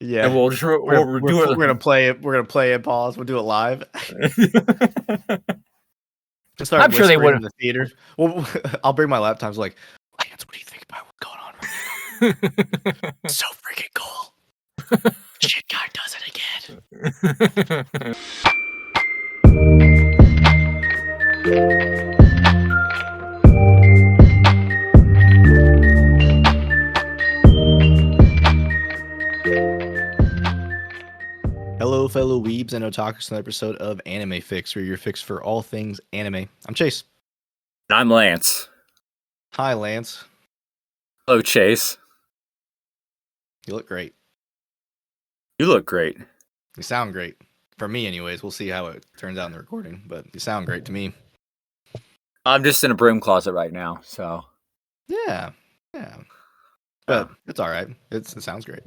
Yeah, and we'll just we're do it. gonna play it. We're gonna play it. Pause. We'll do it live. Just start I'm sure they whispering would. in the theater. Well, I'll bring my laptop. I was like, Lance, what do you think about what's going on right now? So freaking cool. Shit guy does it again. Hello, fellow weebs and otakus, an episode of Anime Fix, where you're fixed for all things anime. I'm Chase. I'm Lance. Hi, Lance. Hello, Chase. You look great. You look great. You sound great. For me, anyways. We'll see how it turns out in the recording, but you sound great to me. I'm just in a broom closet right now, so. Yeah. But it's all right. It sounds great.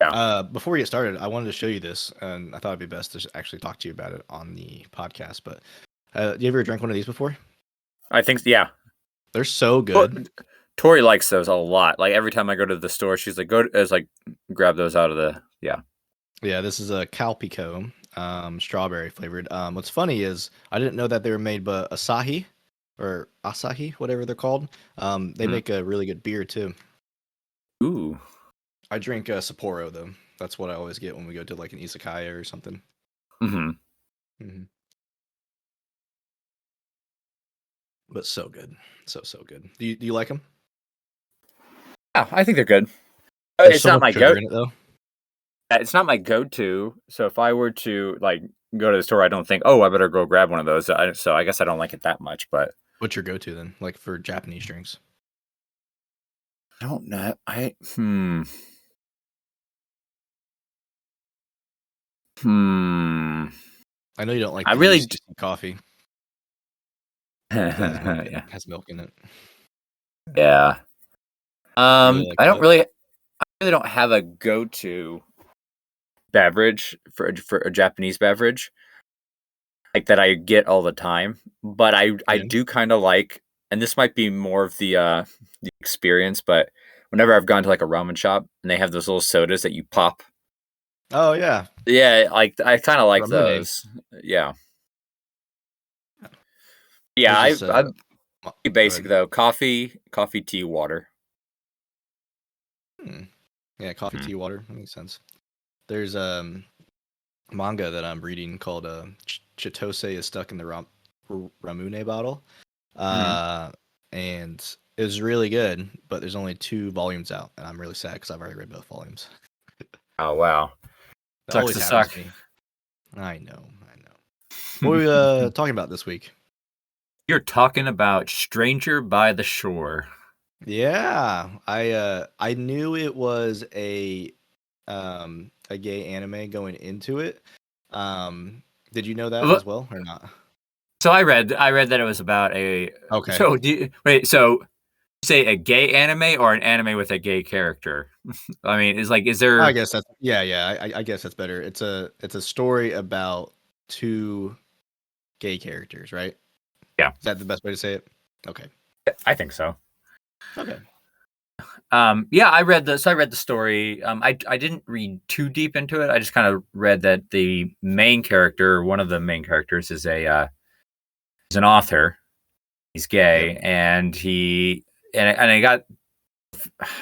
Yeah. Before we get started, I wanted to show you this, and I thought it'd be best to actually talk to you about it on the podcast. But you ever drank one of these before? I think, yeah. They're so good. Tori likes those a lot. Like every time I go to the store, she's like, grab those out of the, yeah. Yeah, this is a Calpico, strawberry flavored. What's funny is I didn't know that they were made by Asahi, or Asahi, whatever they're called. They make a really good beer too. Ooh. I drink Sapporo though. That's what I always get when we go to like an izakaya or something. But so good, so good. Do you like them? Yeah, I think they're good. There's It's so not my much sugar in it though. It's not my go-to. So if I were to like go to the store, I don't think, oh, I better go grab one of those. So I guess I don't like it that much. But what's your go-to then? Like for Japanese drinks? I don't know. I know you don't like. I really coffee. Yeah. Has milk in it. Yeah. Really like I really don't have a go-to beverage for a Japanese beverage like that I get all the time, but I do kind of like, and this might be more of the experience, but whenever I've gone to like a ramen shop and they have those little sodas that you pop. Oh yeah. Yeah, like I kind of like those. Yeah. Yeah, I'm basic though. Coffee, tea, water. Yeah, coffee, tea, water. That makes sense. There's manga that I'm reading called Chitose is Stuck in the Ramune Bottle. And it was really good, but there's only 2 volumes out, and I'm really sad because I've already read both volumes. Oh wow. That always happens to me. I know. What are we talking about this week? You're talking about Stranger by the Shore. Yeah, I knew it was a gay anime going into it. Did you know that as well or not? So I read that it was about a. Okay. So so say a gay anime or an anime with a gay character? I mean, is there? I guess that's I guess that's better. It's a story about 2 gay characters, right? Yeah. Is that the best way to say it? Okay. I think so. Okay. Yeah, I read the story. I didn't read too deep into it. I just kind of read that the main character, one of the main characters, is an author. He's gay, and I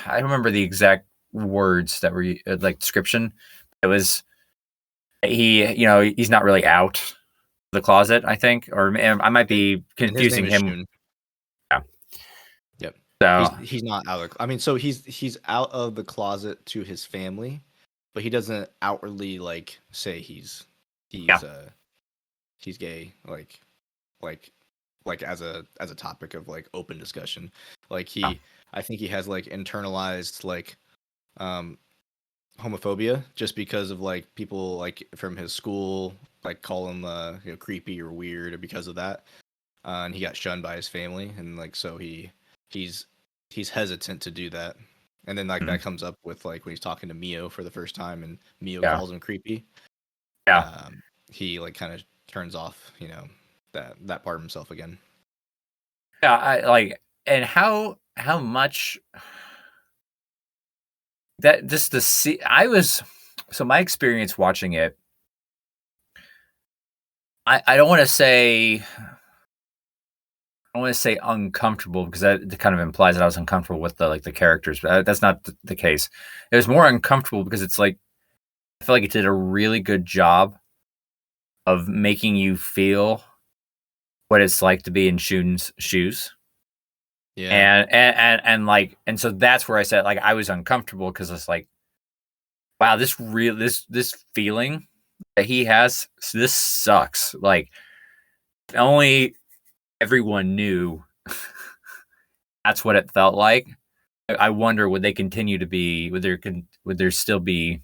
don't remember the exact words that were like description. It was he's not really out of the closet, I think, or I might be confusing him. Shun. Yeah. Yep. So he's not out of. So he's out of the closet to his family, but he doesn't outwardly like say he's gay like as a topic of like open discussion. Like I think he has like internalized like homophobia just because of like people like from his school like call him creepy or weird because of that. And he got shunned by his family, and like so he's hesitant to do that. And then like that comes up with like when he's talking to Mio for the first time and Mio calls him creepy. Yeah. He like kind of turns off, that part of himself again. Yeah, I like, and how much that just to see, I was so my experience watching it, I don't want to say uncomfortable, because that kind of implies that I was uncomfortable with the characters, but that's not the case. It was more uncomfortable because it's like I feel like it did a really good job of making you feel what it's like to be in Shun's shoes. Yeah. And so that's where I said, like, I was uncomfortable because it's like, wow, this feeling that he has, this sucks. Like, if only everyone knew that's what it felt like. I wonder, would they continue to be? Would there still be?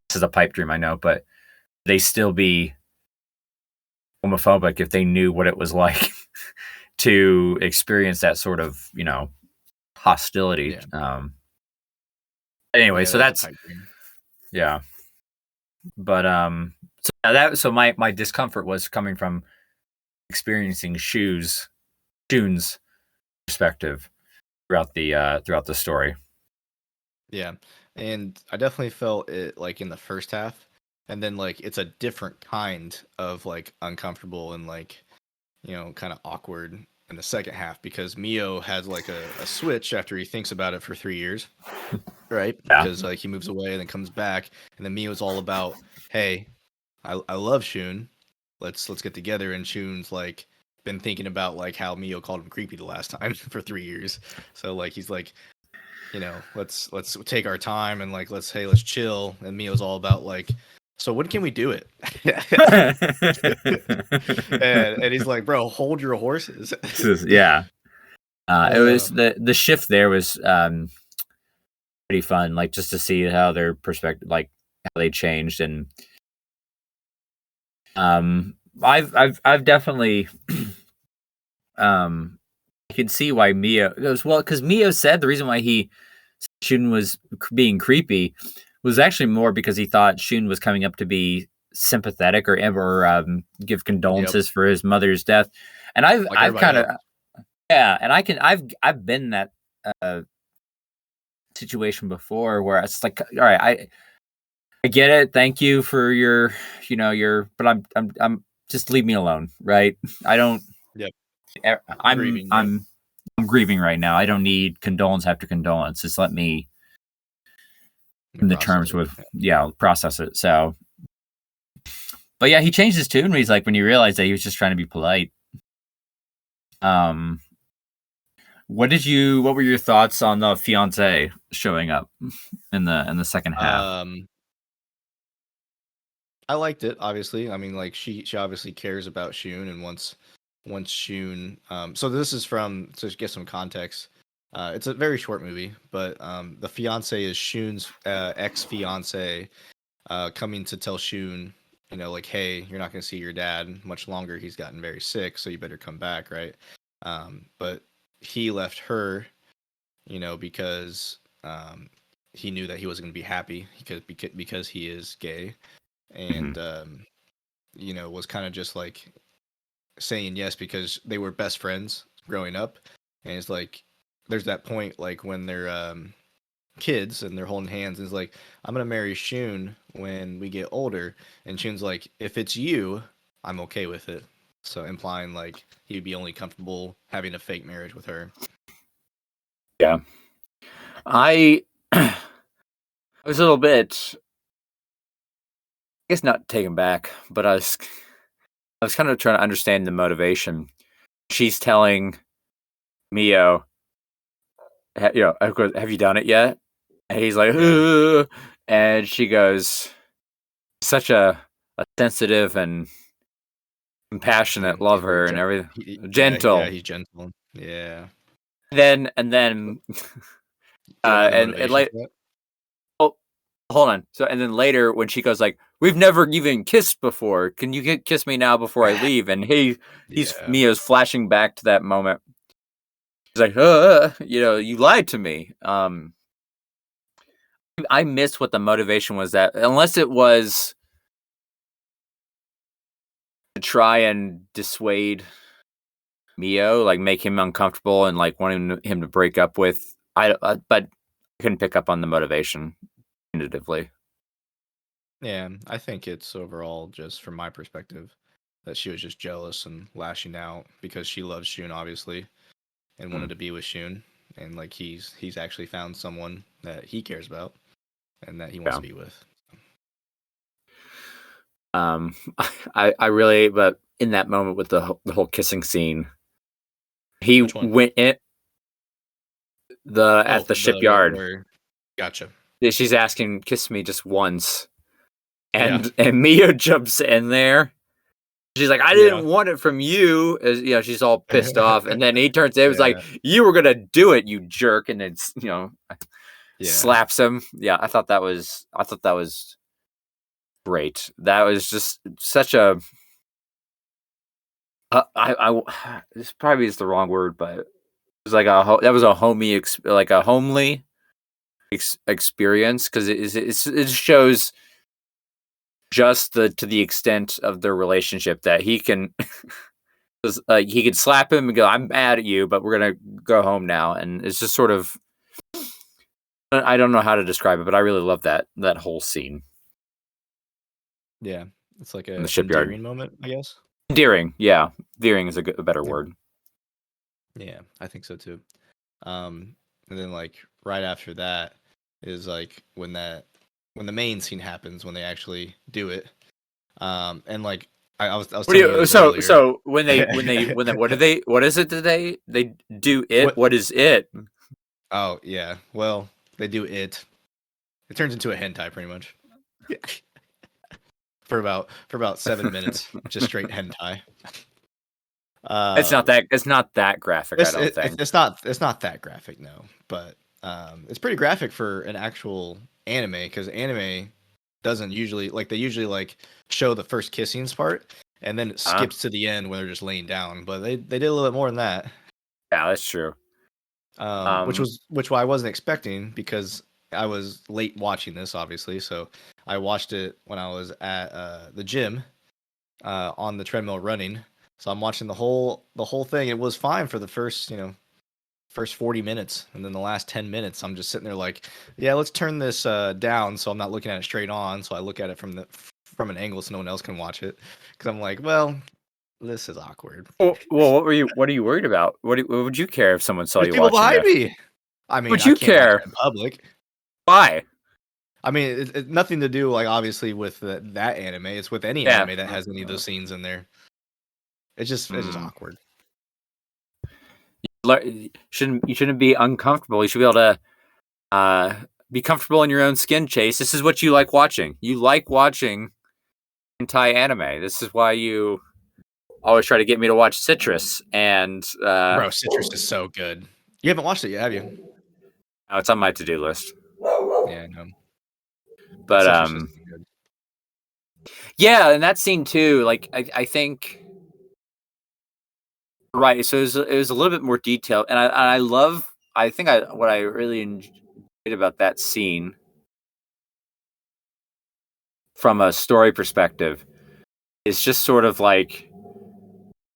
This is a pipe dream, I know, but they still be homophobic if they knew what it was like to experience that sort of, hostility. Yeah. Anyway, Yeah, so that is a that's, pipe dream. yeah. But so my discomfort was coming from experiencing Shun's perspective throughout the story. Yeah. And I definitely felt it like in the first half. And then like it's a different kind of like uncomfortable and like, kind of awkward in the second half because Mio has like a switch after he thinks about it for 3 years. Right? Yeah. Because like he moves away and then comes back. And then Mio's all about, hey, I love Shun. Let's get together. And Shun's like been thinking about like how Mio called him creepy the last time for 3 years. So like he's like, let's take our time and like let's chill. And Mio's all about like, so when can we do it? and he's like, bro, hold your horses. Yeah. It was the shift there was pretty fun, like just to see how their perspective, like how they changed. And I've definitely I can see why Mio goes, well, because Mio said the reason why Shun was being creepy was actually more because he thought Shun was coming up to be sympathetic or give condolences for his mother's death. And I've kind of, yeah, and I've been in that situation before where it's like, all right, I get it. Thank you for your, but I'm just leave me alone, right? I don't. Yep. I'm grieving right now. I don't need condolence after condolence. Just let me in the terms with process it. So, but yeah, he changed his tune when he's like, when you realize that he was just trying to be polite. What were your thoughts on the fiance showing up in the second half? I liked it, obviously. I mean, like she obviously cares about Shun and wants Shun. So this is to get some context. It's a very short movie, but the fiance is Shun's ex fiance, coming to tell Shun, like, hey, you're not gonna see your dad much longer. He's gotten very sick, so you better come back, right? But he left her, because he knew that he wasn't gonna be happy because he is gay, and was kind of just like saying yes because they were best friends growing up. And it's like there's that point like when they're kids and they're holding hands, and it's like, I'm gonna marry Shun when we get older. And Shun's like, if it's you, I'm okay with it. So implying like he would be only comfortable having a fake marriage with her. Yeah. I was a little bit, I guess, not taken back, but I was kind of trying to understand the motivation. She's telling Mio, have you done it yet? And he's like, ugh. And she goes, such a sensitive and compassionate lover and everything. Gentle. Yeah, he's gentle. Yeah. And like, oh, hold on. So, and then later when she goes like, we've never even kissed before. Can you kiss me now before I leave? And Mio's flashing back to that moment. He's like, you lied to me. I missed what the motivation was, that unless it was to try and dissuade Mio, like make him uncomfortable and like wanting him to break up with, but I couldn't pick up on the motivation definitively. Yeah, I think it's overall just from my perspective that she was just jealous and lashing out because she loves Shun obviously and Mm. wanted to be with Shun, and like he's actually found someone that he cares about and that he wants Yeah. to be with. Um, I really, but in that moment with the whole kissing scene, he Which one? went in Oh, at the the shipyard. where? Gotcha. She's asking, "Kiss me just once," Yeah, and Mio jumps in there. She's like, "I yeah, didn't want it from you." As you know, she's all pissed off, and then he turns to him, and is like, yeah, "You were gonna do it, you jerk!" And then yeah, slaps him. Yeah, I thought that was great. That was just such a this probably is the wrong word, but it was like that was a homey like a homely experience because it shows just to the extent of their relationship that he can he could slap him and go, "I'm mad at you, but we're gonna go home now," and it's just sort of I don't know how to describe it, but I really love that whole scene yeah. It's like in the a shipyard. endearing moment, I guess. Endearing, yeah, endearing is a better Yeah, word. yeah, I think so too. And then like right after that is like when the main scene happens when they actually do it. And like I was What do telling you you this earlier. what is it today? They do it. What? What is it? Oh yeah. Well, they do it. It turns into a hentai pretty much. For about 7 minutes, just straight hentai. Uh, It's not that graphic, I it's don't it, it's think. it's not that graphic, no, but it's pretty graphic for an actual anime because anime doesn't usually like they usually like show the first kissing part and then it Huh? skips to the end when they're just laying down, but they did a little bit more than that. Yeah, that's true. Um, Which I wasn't expecting because I was late watching this, obviously. So I watched it when I was at the gym on the treadmill running. So I'm watching the whole thing. It was fine for the first 40 minutes, and then the last 10 minutes, I'm just sitting there like, yeah, let's turn this down so I'm not looking at it straight on. So I look at it from an angle so no one else can watch it because I'm like, well, this is awkward. well, what are you worried about? What would you care if someone saw There's you people watching behind it? me. I mean, Would I you can't watch care? it in public. Why? I mean, it's nothing to do, like, obviously with that anime. It's with any Yeah. anime that has any of those scenes in there. It's just Mm. awkward. You shouldn't be uncomfortable. You should be able to uh, be comfortable in your own skin, Chase. This is what you like watching. You like watching hentai anime. This is why you always try to get me to watch Citrus, and Bro, Citrus is so good. You haven't watched it yet, have you? oh, it's on my to-do list. Yeah, no. But Citrus is good. yeah, and that scene too. Like I think right. So it was a little bit more detailed, and I love. I think what I really enjoyed about that scene from a story perspective is just sort of like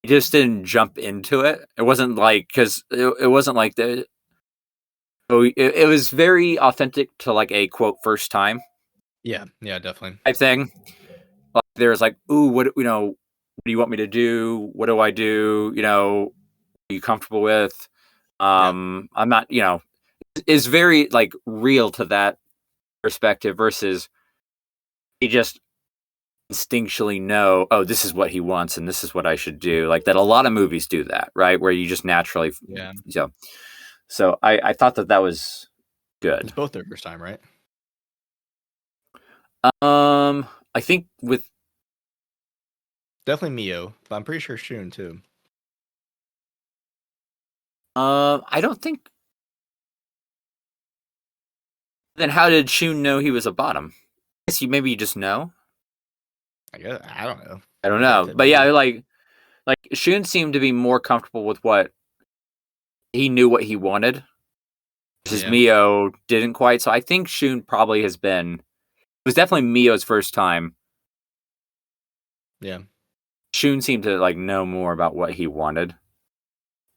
he just didn't jump into it. It wasn't like because it wasn't like the. So it was very authentic to like a quote first time Yeah, yeah, definitely. type thing. Like there was like, ooh, what what do you want me to do? What do I do? Are you comfortable with? Yeah, I'm not. Is very like real to that perspective versus he just instinctually know, oh, this is what he wants and this is what I should do. Like that, a lot of movies do that, right? Where you just naturally, yeah. so I thought that was good. It's both their first time, right? I think with Definitely Mio, but I'm pretty sure Shun too. I don't think. Then how did Shun know he was a bottom? I guess maybe you just know. I guess I don't know. I don't I get know, that but yeah, maybe. like Shun seemed to be more comfortable with what he knew what he wanted. Versus Yeah, Mio didn't quite. So I think Shun probably has been. It was definitely Mio's first time. yeah. Shun seemed to like know more about what he wanted.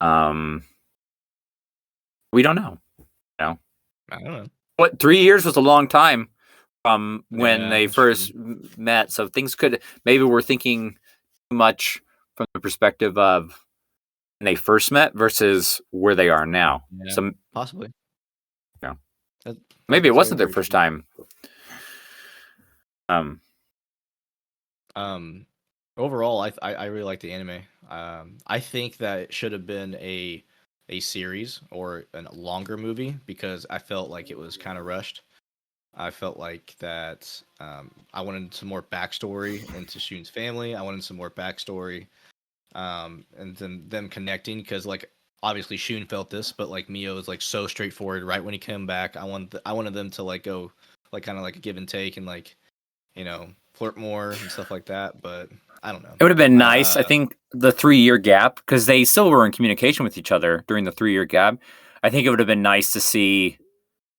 Um, we don't know. You know I don't know. what? 3 years was a long time. from when Yeah, they that's true. first met. So things could maybe we're thinking too much from the perspective of when they first met versus where they are now. Yeah, So possibly. you know, That, maybe it that's wasn't very their very first true. time. Um, Um, overall, I really like the anime. I think that it should have been a series or a longer movie because I felt like it was kind of rushed. I felt like that I wanted some more backstory into Shun's family. I wanted some more backstory, and then them connecting because like obviously Shun felt this, but like Mio is like so straightforward. Right when he came back, I wanted them to like go like kind of like a give and take and like flirt more and stuff like that. But I don't know. it would have been I nice. I think the 3 year gap because they still were in communication with each other during the 3 year gap. I think it would have been nice to see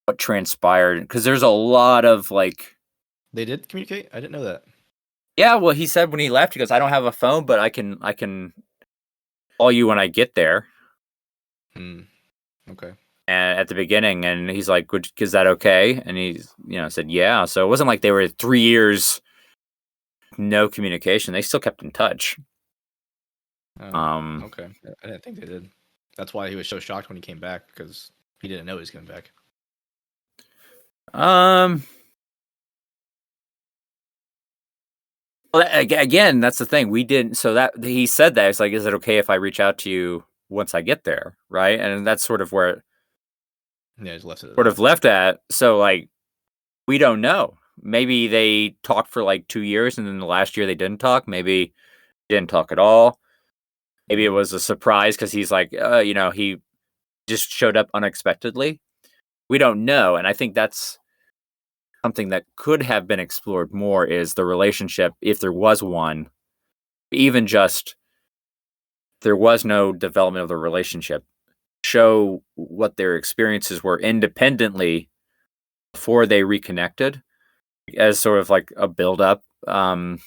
what transpired because there's a lot of like. They did communicate. I didn't know that. Yeah, well, he said when he left, he goes, "I don't have a phone, but I can call you when I get there." Hmm. Okay. And at the beginning, and he's like, "Is that okay?" And he's said, "Yeah." So it wasn't like they were 3 years no communication. They still kept in touch. Oh. Um, Okay. I didn't think they did. That's why he was so shocked when he came back because he didn't know he was coming back. um. Well, again, that's the thing. We didn't. So that he said that it's like, "Is it okay if I reach out to you once I get there?" Right, and that's sort of where it Yeah, just left it at sort of that. left at. So like, we don't know. Maybe they talked for like 2 years, and then the last year they didn't talk. Maybe didn't talk at all. Maybe it Mm. was a surprise because he's like, he just showed up unexpectedly. We don't know, and I think that's something that could have been explored more is the relationship if there was one, even just there was no development of the relationship. Show what their experiences were independently before they reconnected as sort of like a build up and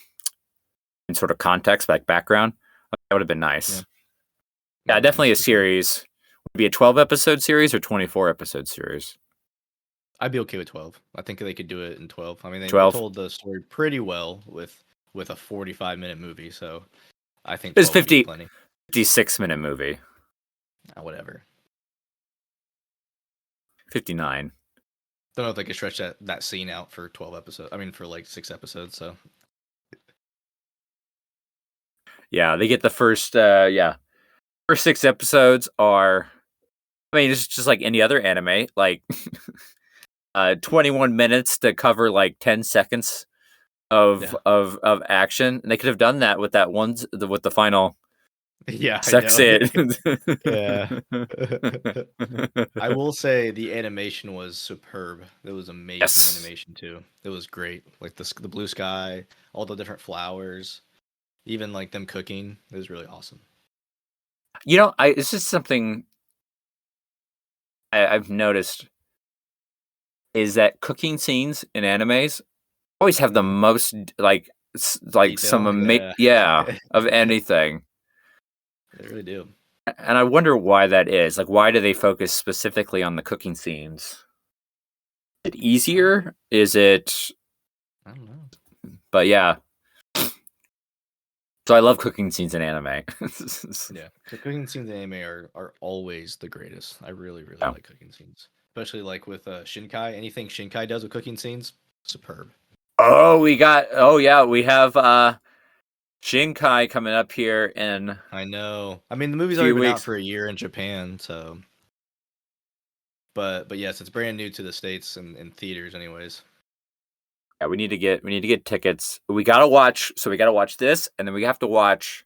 sort of context, like background. That would have been Yeah. nice. That Yeah, would be definitely nice a for sure. series. Would it be a 12-episode series or 24-episode series? I'd be okay with 12. I think they could do it in 12. I mean, they 12. told the story pretty well with a 45-minute movie, so I think It's 12 would be 50, plenty. 56-minute movie. Whatever. 59. Don't know if they could stretch that scene out for 12 episodes. I mean, for like 6 episodes. So Yeah, they get the first first 6 episodes are, I mean, it's just like any other anime, like 21 minutes to cover like 10 seconds of yeah, of action. And they could have done that with that one with the final yeah, I sex know. it. Yeah. I will say the animation was superb. It was amazing Yes. animation too. It was great. Like the blue sky, all the different flowers, even like them cooking. It was really awesome. It's just something I've noticed is that cooking scenes in animes always have the Mhm. most like like some Detail, yeah. of anything. They really do. And I wonder why that is. Like, why do they focus specifically on the cooking scenes? Is it Um, easier? Is it? I don't know. But yeah. So I love cooking scenes in anime. Yeah, cooking scenes in anime are always the greatest. I really really Yeah. like cooking scenes, especially like with Shinkai. Anything Shinkai does with cooking scenes, superb. Oh yeah, we have Shinkai coming up here in a I know. I mean, the movie's already few been out weeks. for a year in Japan, so but yes, it's brand new to the states and in theaters, anyways. Yeah, we need to get tickets. We gotta watch. So we gotta watch this, and then we have to watch.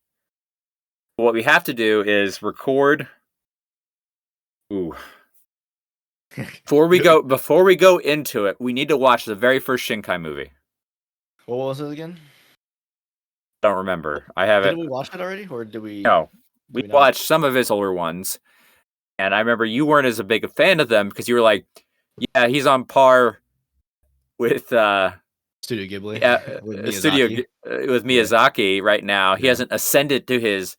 What we have to do is record. Ooh. Before we go into it, we need to watch the very first Shinkai movie. What was it again? Don't Well, remember. I have it. didn't we watch it already, or did we? No, Did we we not? watched some of his older ones, and I remember you weren't as a big a fan of them because you were like, "Yeah, he's on par with Studio Ghibli yeah, with Studio Miyazaki. with Yeah, Miyazaki right now. He yeah. hasn't ascended to his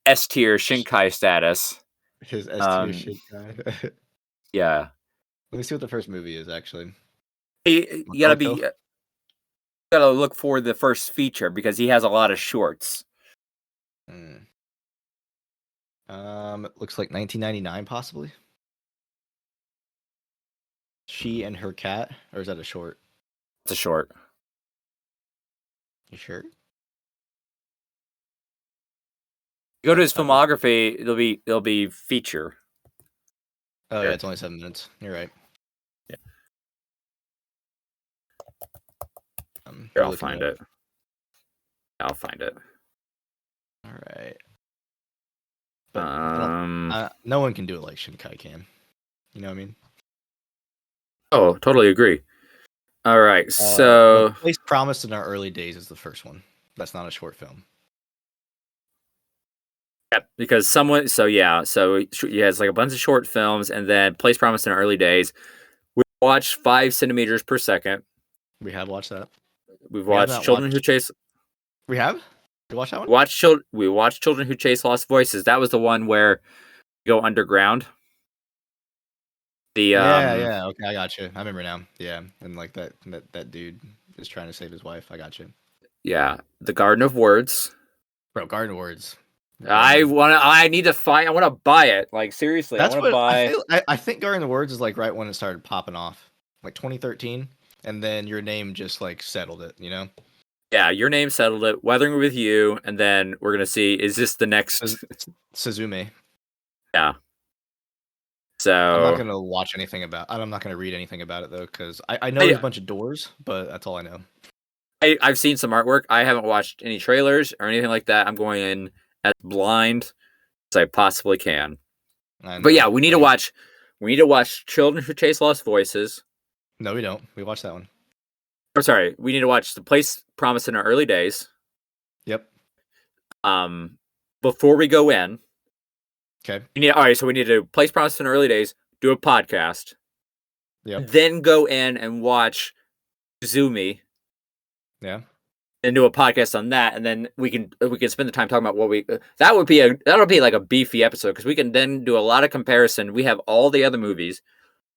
S tier Shinkai status." His S tier Um, Shinkai. yeah, Let me see what the first movie is actually. You gotta look for the first feature because he has a lot of shorts. It looks like 1999, possibly. She and Her Cat, or is that a short? It's a short. You sure? Go to his filmography. It'll be feature. Oh yeah, it's only 7 minutes. You're right. Yeah. Here, I'll find it. I'll find it. All right. But no one can do it like Shinkai can. You know what I mean? Oh, totally agree. All right, so Place Promised in Our Early Days is the first one. That's not a short film. yeah, because someone. So yeah, so he has like a bunch of short films, and then Place Promised in Our Early Days. We watched 5 centimeters per second. We have watched that. We've watched Children Who Chase. We have. You watched that one? We watched Children Who Chase Lost Voices. That was the one where you go underground. Yeah. Okay, I got you. I remember now. Yeah, and like that dude is trying to save his wife. I got you. Yeah, The Garden of Words. Bro, Garden of Words. I want to buy it. Like seriously, That's I want to buy. I think Garden of Words is like right when it started popping off, like 2013, and then Your Name just like settled it. You know? Yeah, Your Name settled it. Weathering with You, and then we're gonna see. Is this the next Suzume? Yeah. So I'm not gonna watch anything about. I'm not gonna read anything about it though, because I know there's a bunch of doors, but that's all I know. I've seen some artwork. I haven't watched any trailers or anything like that. I'm going in as blind as I possibly can. But yeah, we need to watch. We need to watch Children Who Chase Lost Voices. No, we don't. We watched that one. Oh, sorry. We need to watch The Place Promised in Our Early Days. Yep. Before we go in. Okay. All right. So we need to Place Promised in Our Early Days. Do a podcast. Yep. Then go in and watch Zumi. Yeah. And do a podcast on that, and then we can spend the time talking about what we. That'll be like a beefy episode because we can then do a lot of comparison. We have all the other movies.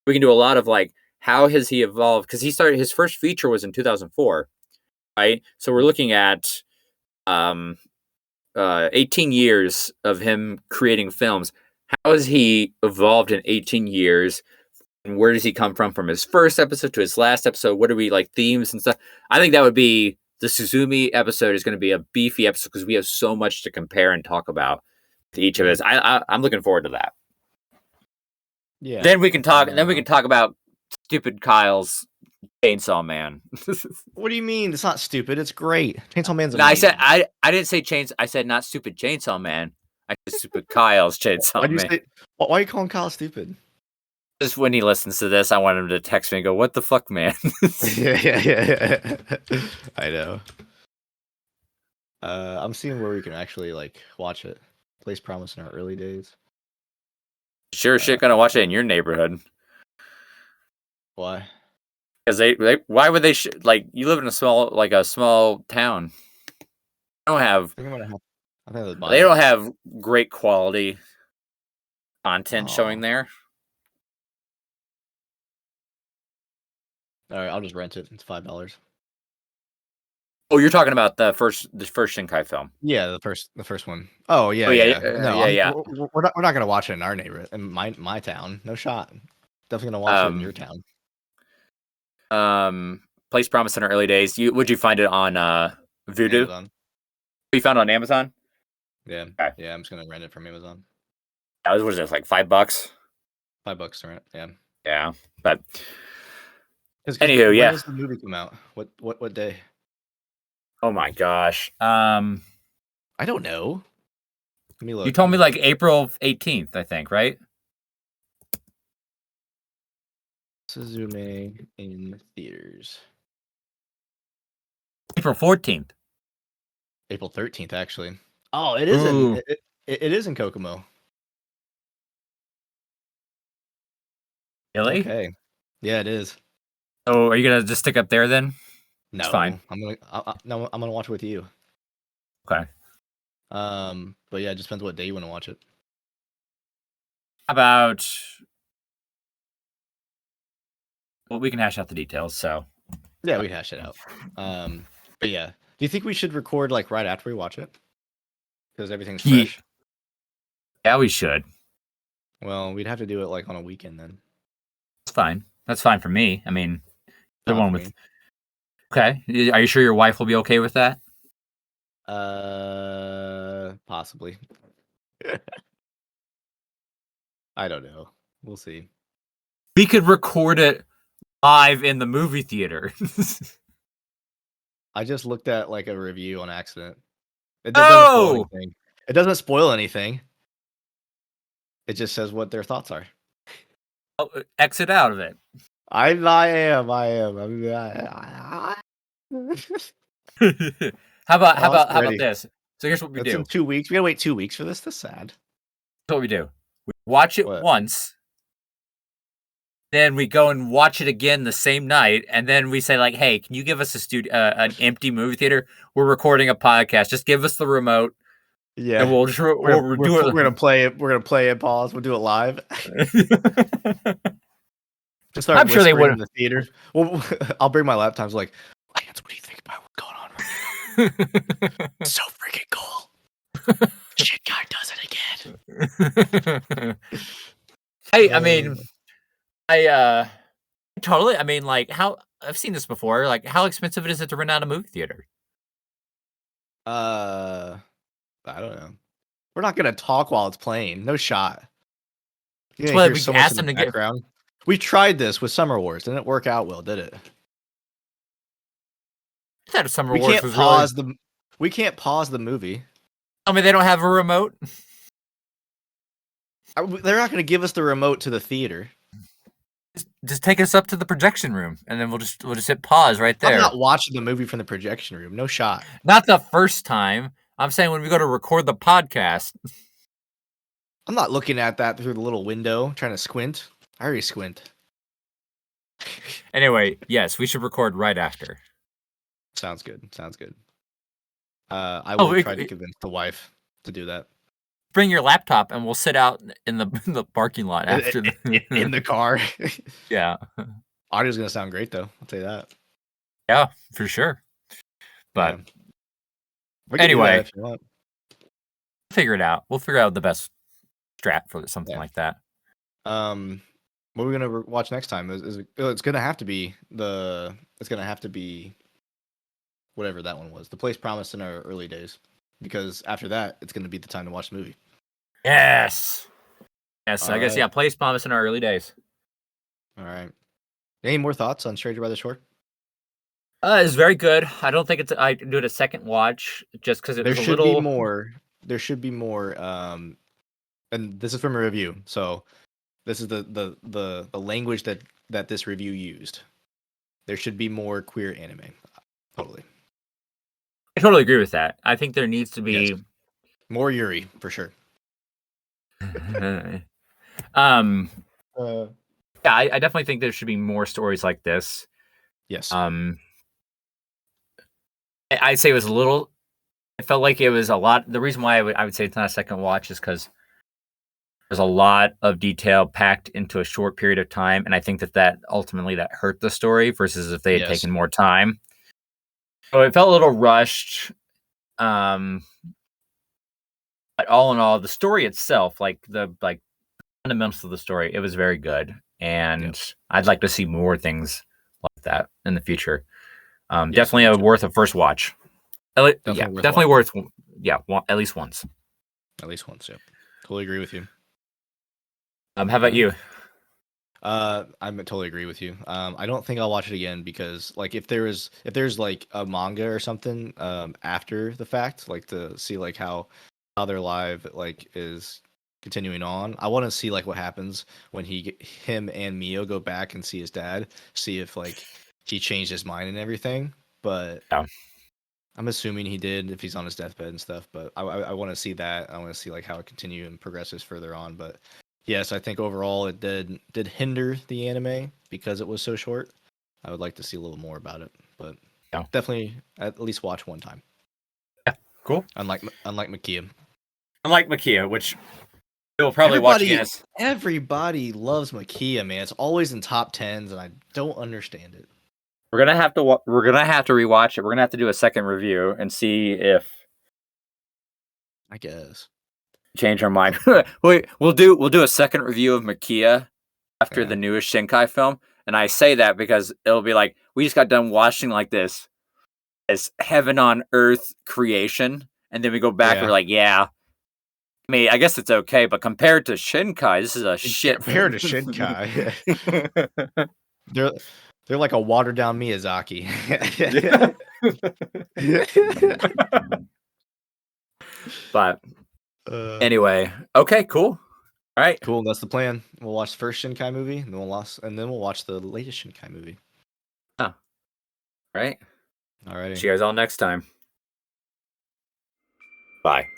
We can do a lot of like how has he evolved because he started his first feature was in 2004, right? So we're looking at 18 years of him creating films. How has he evolved in 18 years? And where does he come from his first episode to his last episode? What are we like themes and stuff? I think that would be the Suzumi episode is going to be a beefy episode because we have so much to compare and talk about to each of us. I'm looking forward to that. Yeah. Then we can talk. Then we can talk about stupid Kyle's Chainsaw Man. What do you mean? It's not stupid. It's great. Chainsaw Man's amazing. I didn't say chains. I said not stupid Chainsaw Man. I said stupid Kyle's Chainsaw Man. Why are you calling Kyle stupid? Just when he listens to this, I want him to text me and go, "What the fuck, man?" yeah. I know. I'm seeing where we can actually like watch it. Place Promised in Our Early Days. Sure shit gonna watch it in your neighborhood. Why? Because they why would they like you live in a small town? They don't have. They don't have great quality content showing there. All right, I'll just rent it. It's $5. Oh, you're talking about the first Shinkai film? Yeah, the first one. Oh yeah. We're not gonna watch it in our neighborhood, in my town. No shot. Definitely gonna watch it in your town. Place Promised in Our Early Days. Would you find it on Vudu? Amazon. You found it on Amazon? Yeah. Okay. Yeah, I'm just gonna rent it from Amazon. What was it, like $5? $5 to rent. Yeah. Yeah, but anywho, when does the movie come out? What day? Oh my gosh. I don't know. Let me look. You told me like April 18th, I think, right? Suzume in theaters. April 14th. April 13th, actually. Oh, it is it is in Kokomo. Really? Okay. Yeah, it is. Oh, are you gonna just stick up there then? No, it's fine. I'm gonna watch it with you. Okay. But yeah, it just depends what day you want to watch it. How about Well, we can hash out the details. So Yeah, we hash it out. But yeah, do you think we should record like right after we watch it? Because everything's fresh. yeah, we should. Well, we'd have to do it like on a weekend then. That's fine. That's fine for me. I mean, the Not one for with. me. Okay, are you sure your wife will be okay with that? Possibly. I don't know. We'll see. We could record it live in the movie theater. I just looked at like a review on accident. It doesn't spoil anything. It doesn't spoil anything. It just says what their thoughts are. Oh, exit out of it. I am. How about this? So here's what we do. In 2 weeks. We gotta wait 2 weeks for this. That's sad. That's what we do. We watch it once. Then we go and watch it again the same night, and then we say like, "Hey, can you give us an empty movie theater? We're recording a podcast. Just give us the remote." Yeah, and we'll do it. We're gonna play it. We're gonna play it. Pause. We'll do it live. Just start. I'm sure they would in the theater. Well, I'll bring my laptop. Like, Lance, what do you think about what's going on right now? So freaking cool. Shit guy does it again. I totally. I mean, like, how I've seen this before. Like, how expensive is it to rent out a movie theater? I don't know. We're not gonna talk while it's playing. No shot. Well, we asked them to background. We tried this with Summer Wars. Didn't work out well, did it? That Summer Wars was really... We can't pause the movie. I mean, they don't have a remote. They're not going to give us the remote to the theater. Just take us up to the projection room, and then we'll just hit pause right there. I'm not watching the movie from the projection room. No shot. Not the first time. I'm saying when we go to record the podcast. I'm not looking at that through the little window, trying to squint. I already squint. Anyway, yes, we should record right after. Sounds good. I will try to convince the wife to do that. Bring your laptop, and we'll sit out in the parking lot after in the car. Yeah. Audio's gonna sound great, though. I'll tell you that. Yeah, for sure. But anyway, figure it out. We'll figure out the best strat for something like that. What are we gonna watch next time? It's gonna have to be whatever that one was. The Place Promised in Our Early Days, because after that, it's gonna be the time to watch the movie. Yes. I guess Place Promised in Our Early Days. All right. Any more thoughts on Stranger by the Shore? It's very good. I don't think I do it a second watch just because there should be more. There should be more. And this is from a review, so this is the language that this review used. There should be more queer anime. Totally. I totally agree with that. I think there needs to be more Yuri for sure. Yeah, I definitely think there should be more stories like this. Yes. I'd say it was a little. It felt like it was a lot. The reason why I would say it's not a second watch is because there's a lot of detail packed into a short period of time, and I think that ultimately hurt the story versus if they had taken more time. So it felt a little rushed. But all in all, the story itself, like the fundamentals of the story, it was very good, and I'd like to see more things like that in the future. Definitely worth a first watch. Definitely worth. Yeah, at least once. At least once. Yeah, totally agree with you. How about you? I totally agree with you. I don't think I'll watch it again because, like, if there's like a manga or something after the fact, like to see like how their life like is continuing on. I want to see like what happens when him and Mio go back and see his dad, see if like he changed his mind and everything. But I'm assuming he did if he's on his deathbed and stuff. But I want to see that. I want to see like how it continues and progresses further on. But yes, I think overall it did hinder the anime because it was so short. I would like to see a little more about it, but definitely at least watch one time. Yeah, cool. Unlike Makia. Unlike Makia, which We'll probably watch again. Everybody loves Makia, man. It's always in top 10s, and I don't understand it. We're gonna have to rewatch it. We're gonna have to do a second review and see if I guess change our mind. Wait, we'll do a second review of Makia after the newest Shinkai film, and I say that because it'll be like we just got done watching like this as heaven on earth creation, and then we go back and we're like, yeah. I mean, I guess it's okay, but compared to Shinkai, this is a shit. Compared to Shinkai, they're like a watered down Miyazaki. But anyway, okay, cool. All right, cool. That's the plan. We'll watch the first Shinkai movie, and then we'll watch the latest Shinkai movie. Oh, all right. All right. See you guys all next time. Bye.